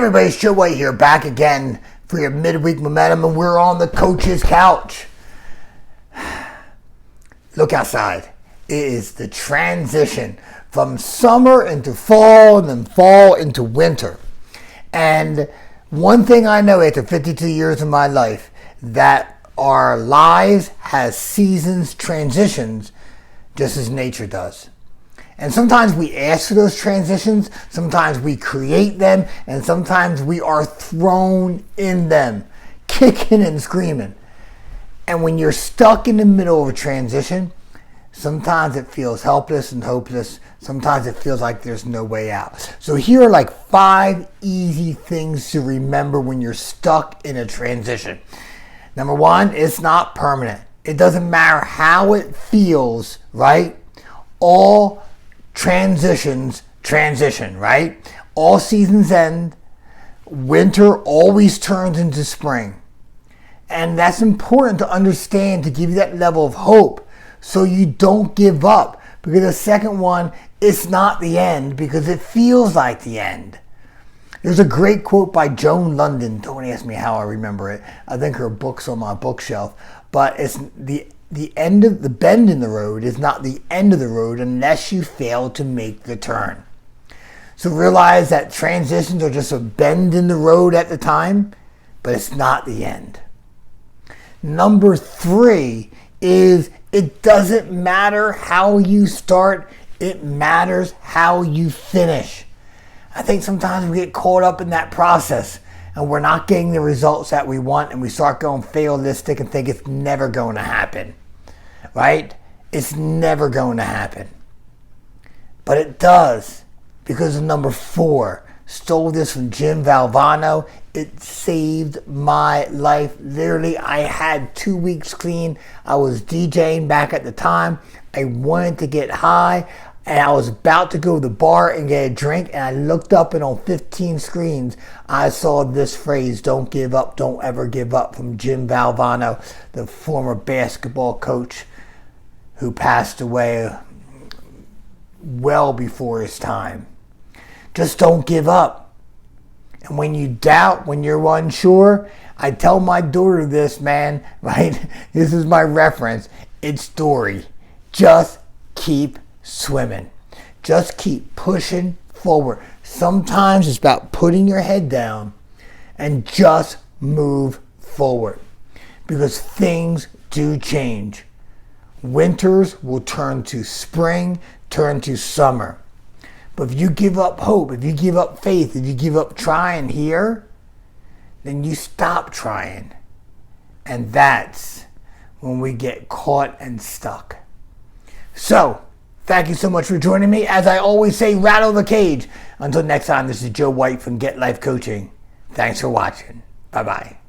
Everybody, it's Joe White here, back again for your midweek momentum, and we're on the coach's couch. Look outside. It is the transition from summer into fall, and then fall into winter. And one thing I know after 52 years of my life, that our lives has seasons, transitions, just as nature does. And sometimes we ask for those transitions, sometimes we create them, and sometimes we are thrown in them, kicking and screaming. And when you're stuck in the middle of a transition, sometimes it feels helpless and hopeless. Sometimes it feels like there's no way out. So here are like 5 easy things to remember when you're stuck in a transition. Number 1, it's not permanent. It doesn't matter how it feels, right? All transitions transition, right? All seasons end. Winter always turns into spring. And that's important to understand, to give you that level of hope so you don't give up. Because the second one, it's not the end because it feels like the end. There's a great quote by Joan London. Don't ask me how I remember it. I think her book's on my bookshelf. But it's the end of the bend in the road is not the end of the road unless you fail to make the turn. So realize that transitions are just a bend in the road at the time, but it's not the end. Number 3 is it doesn't matter how you start, it matters how you finish. I think sometimes we get caught up in that process and we're not getting the results that we want, and we start going fatalistic and think it's never going to happen. Right? It's never going to happen. But it does, because of number 4. Stole this from Jim Valvano. It saved my life. Literally, I had 2 weeks clean. I was DJing back at the time. I wanted to get high, and I was about to go to the bar and get a drink, and I looked up, and on 15 screens, I saw this phrase, "Don't give up, don't ever give up," from Jim Valvano, the former basketball coach who passed away well before his time. Just don't give up. And when you doubt, when you're unsure, I tell my daughter this, man, right? This is my reference. It's Dory. Just keep swimming. Just keep pushing forward. Sometimes it's about putting your head down and just move forward, because things do change. Winters will turn to spring, turn to summer. But if you give up hope, if you give up faith, if you give up trying here, then you stop trying. And that's when we get caught and stuck. So, thank you so much for joining me. As I always say, rattle the cage. Until next time, this is Joe White from Get Life Coaching. Thanks for watching. Bye-bye.